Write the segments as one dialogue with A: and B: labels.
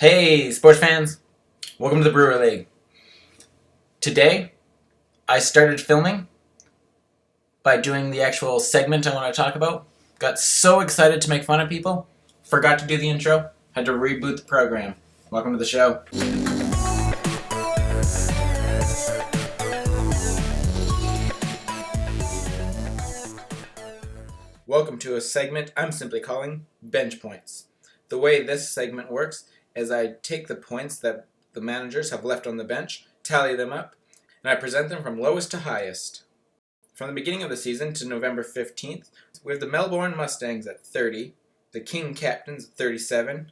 A: Hey, sports fans! Welcome to the Brewer League. Today, I started filming by doing the actual segment I want to talk about. Got so excited to make fun of people, forgot to do the intro, had to reboot the program. Welcome to the show. Welcome to a segment I'm simply calling Bench Points. The way this segment works is I take the points that the managers have left on the bench, tally them up, and I present them from lowest to highest. From the beginning of the season to November 15th, we have the Melbourne Mustangs at 30, the King Captains at 37,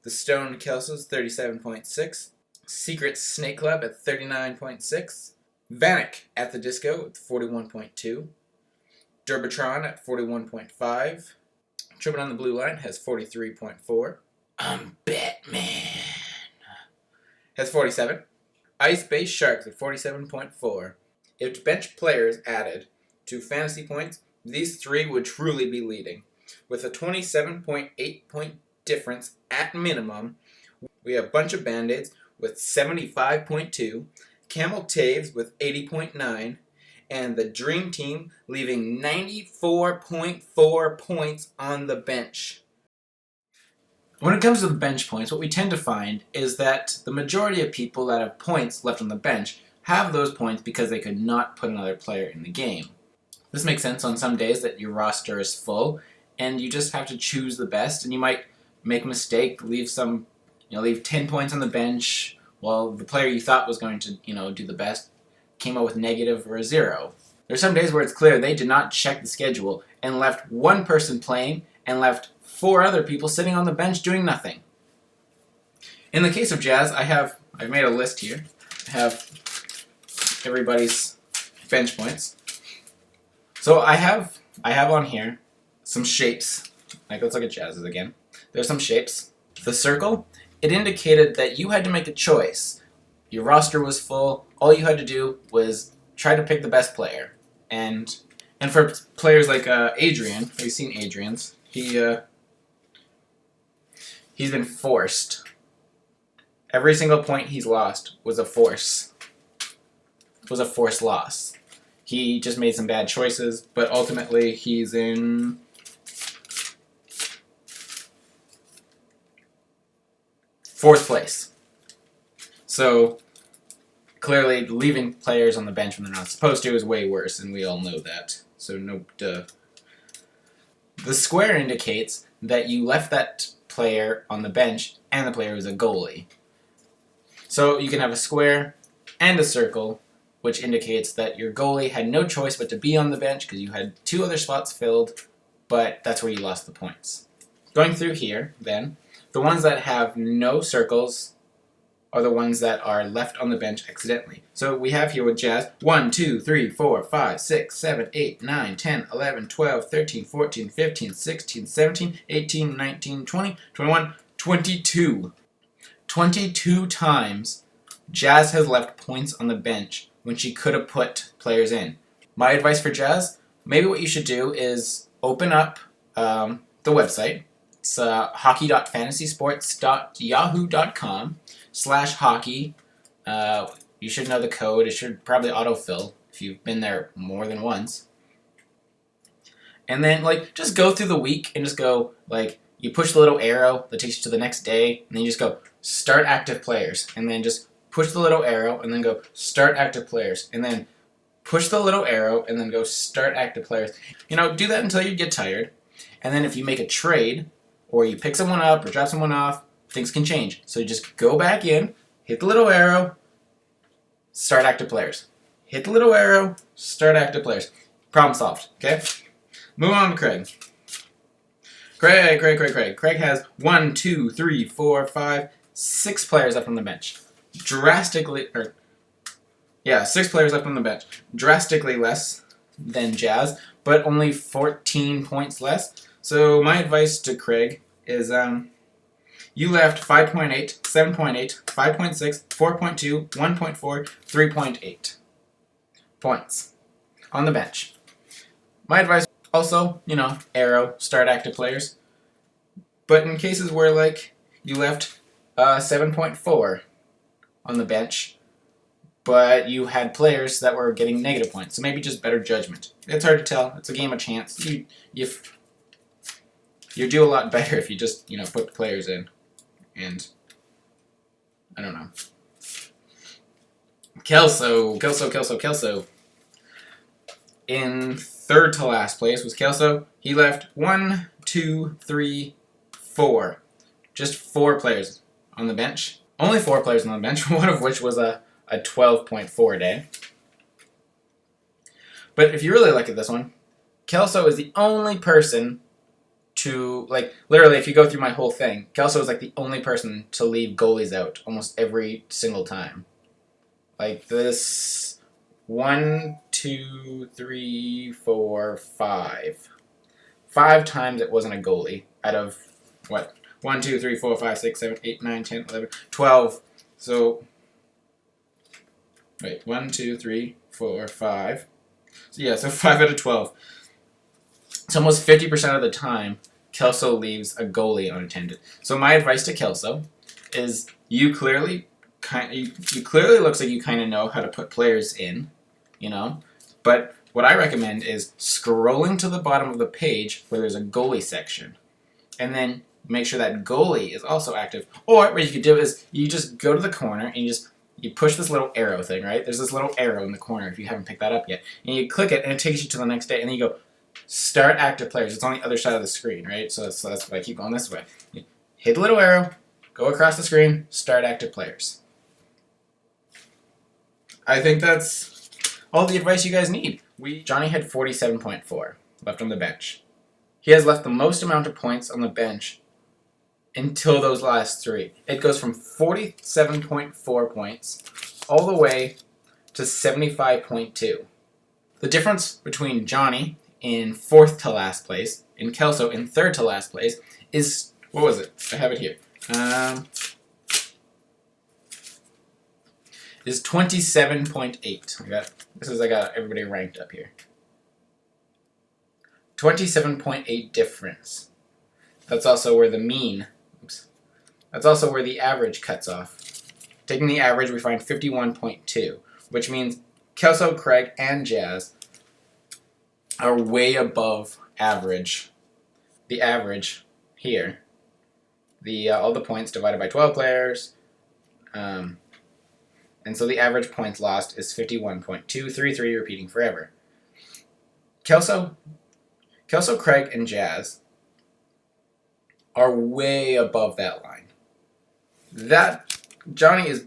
A: the Stone Kelsos 37.6, Secret Snake Club at 39.6, Vanek at the Disco at 41.2, Derbatron at 41.5, Tripping on the Blue Line has 43.4, I'm Batman has 47, Ice Base Sharks at 47.4. If bench players added to fantasy points, these three would truly be leading. With a 27.8 point difference at minimum, we have Bunch of Band-Aids with 75.2, Camel Taves with 80.9, and the Dream Team leaving 94.4 points on the bench. When it comes to the bench points, what we tend to find is that the majority of people that have points left on the bench have those points because they could not put another player in the game. This makes sense on some days that your roster is full and you just have to choose the best, and you might make a mistake, leave 10 points on the bench while the player you thought was going to, do the best came out with negative or a 0. There's some days where it's clear they did not check the schedule and left one person playing and left 4 other people sitting on the bench doing nothing. In the case of Jazz, I've made a list here. I have everybody's bench points. So I have on here some shapes. Let's look at Jazz's again. There's some shapes. The circle, it indicated that you had to make a choice. Your roster was full. All you had to do was try to pick the best player. And for players like Adrian, we've seen Adrian's, he's been forced. Every single point he's lost was a forced loss. He just made some bad choices, but ultimately he's in 4th place. So clearly leaving players on the bench when they're not supposed to is way worse, and we all know that. So no duh. The square indicates that you left that player on the bench and the player was a goalie. So you can have a square and a circle, which indicates that your goalie had no choice but to be on the bench because you had 2 other spots filled, but that's where you lost the points. Going through here, then, the ones that have no circles are the ones that are left on the bench accidentally. So we have here with Jazz 1, 2, 3, 4, 5, 6, 7, 8, 9, 10, 11, 12, 13, 14, 15, 16, 17, 18, 19, 20, 21, 22. 22 times Jazz has left points on the bench when she could have put players in. My advice for Jazz, maybe what you should do is open up the website. It's hockey.fantasysports.yahoo.com/hockey. You should know the code. It should probably autofill if you've been there more than once. And then, just go through the week and just go, you push the little arrow that takes you to the next day, and then you just go, start active players. And then just push the little arrow, and then go, start active players. And then push the little arrow, and then go, start active players. Do that until you get tired. And then if you make a trade, or you pick someone up or drop someone off, things can change. So you just go back in, hit the little arrow, start active players. Hit the little arrow, start active players. Problem solved, okay? Move on to Craig. Craig has 1, 2, 3, 4, 5, 6 players left on the bench. 6 players left on the bench. Drastically less than Jazz, but only 14 points less. So my advice to Craig is you left 5.8, 7.8, 5.6, 4.2, 1.4, 3.8 points on the bench. My advice also, arrow, start active players. But in cases where, you left 7.4 on the bench, but you had players that were getting negative points, so maybe just better judgment. It's hard to tell. It's a game of chance. You do a lot better if you just, put players in. And I don't know. Kelso. In third to last place was Kelso. He left 1, 2, 3, 4. Just 4 players on the bench. Only 4 players on the bench, one of which was a 12.4 day. But if you really look at this one, Kelso is the only person to, literally, if you go through my whole thing, Kelso is the only person to leave goalies out almost every single time. This 1, 2, 3, 4, 5. 5 times it wasn't a goalie out of, 1, 2, 3, 4, 5, 6, 7, 8, 9, 10, 11, 12. So, 1, 2, 3, 4, 5. So 5 out of 12. It's almost 50% of the time Kelso leaves a goalie unattended. So my advice to Kelso is you clearly looks like you kind of know how to put players in, But what I recommend is scrolling to the bottom of the page where there's a goalie section, and then make sure that goalie is also active. Or what you could do is you just go to the corner and you push this little arrow thing, right? There's this little arrow in the corner if you haven't picked that up yet. And you click it and it takes you to the next day, and then you go start active players. It's on the other side of the screen, right? So that's why I keep going this way. You hit the little arrow, go across the screen, start active players. I think that's all the advice you guys need. Johnny had 47.4 left on the bench. He has left the most amount of points on the bench until those last 3. It goes from 47.4 points all the way to 75.2. The difference between Johnny in 4th to last place and Kelso in 3rd to last place is, what was it? I have it here. Is 27.8. I got everybody ranked up here. 27.8 difference. That's also where the mean, that's also where the average cuts off. Taking the average, we find 51.2, which means Kelso, Craig, and Jazz are way above average. The average here. All the points divided by 12 players. And so the average points lost is 51.233, repeating forever. Kelso, Craig, and Jazz are way above that line. Johnny is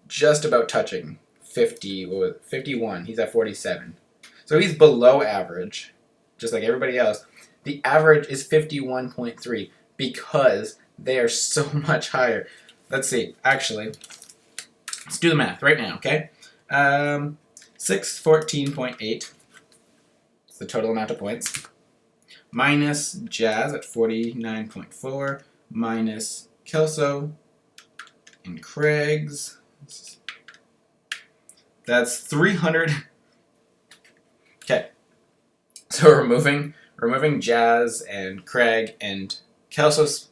A: just about touching 51. He's at 47. So he's below average, just like everybody else. The average is 51.3 because they are so much higher. Let's see, actually. Let's do the math right now, okay? 614.8 is the total amount of points. Minus Jazz at 49.4. Minus Kelso and Craig's. That's 300. Okay. So removing Jazz and Craig and Kelso's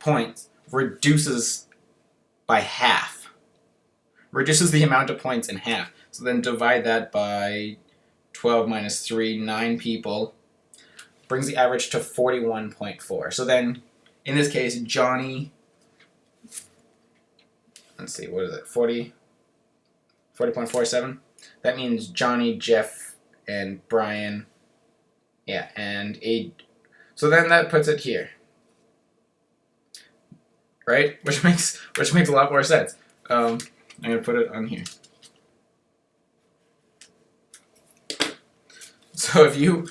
A: points reduces by half. Reduces the amount of points in half. So then divide that by 12 minus 3, 9 people. Brings the average to 41.4. So then, in this case, Johnny, let's see, what is it, 40.47? That means Johnny, Jeff, and Brian, and 8. So then that puts it here. Right? Which makes a lot more sense. I'm going to put it on here. So if you...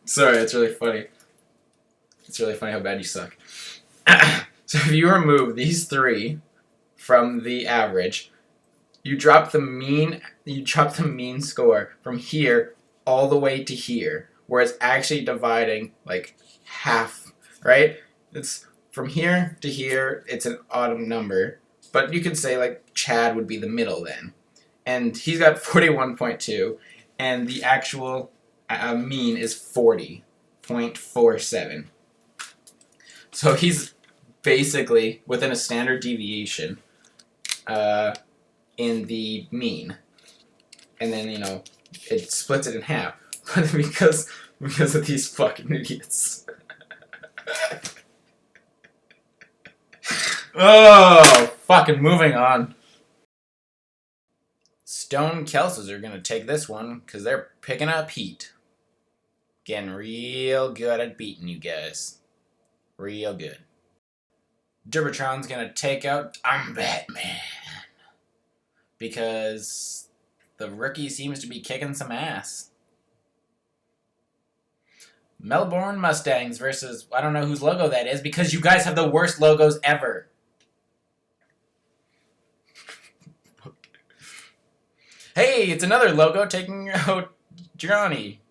A: Sorry, it's really funny. It's really funny how bad you suck. So if you remove these 3 from the average, you drop the mean score from here all the way to here, where it's actually dividing half, right? It's from here to here, it's an odd number. But you could say Chad would be the middle then. And he's got 41.2, and the actual mean is 40.47. So he's basically within a standard deviation in the mean. And then, it splits it in half. But because of these fucking idiots. Oh, fucking moving on. Stone Kelses are going to take this one because they're picking up heat. Getting real good at beating you guys. Real good. Durbitron's going to take out I'm Batman. Because the rookie seems to be kicking some ass. Melbourne Mustangs versus, I don't know whose logo that is because you guys have the worst logos ever. Hey, it's another logo taking out Johnny.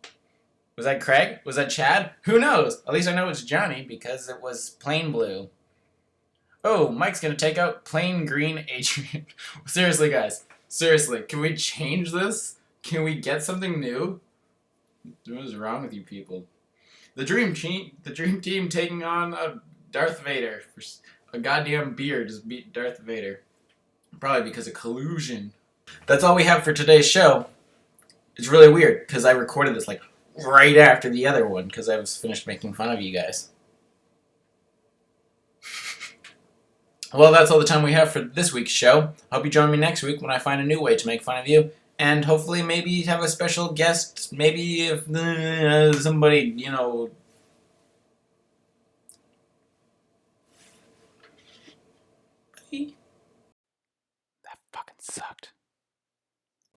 A: Was that Craig? Was that Chad? Who knows? At least I know it's Johnny because it was plain blue. Oh, Mike's going to take out plain green Adrian. Seriously, guys. Seriously, can we change this? Can we get something new? What is wrong with you people? The Dream Team taking on Darth Vader. A goddamn beard just beat Darth Vader. Probably because of collusion. That's all we have for today's show. It's really weird because I recorded this like right after the other one because I was finished making fun of you guys. Well, that's all the time we have for this week's show. Hope you join me next week when I find a new way to make fun of you. And hopefully maybe have a special guest. Maybe if somebody, That fucking sucked.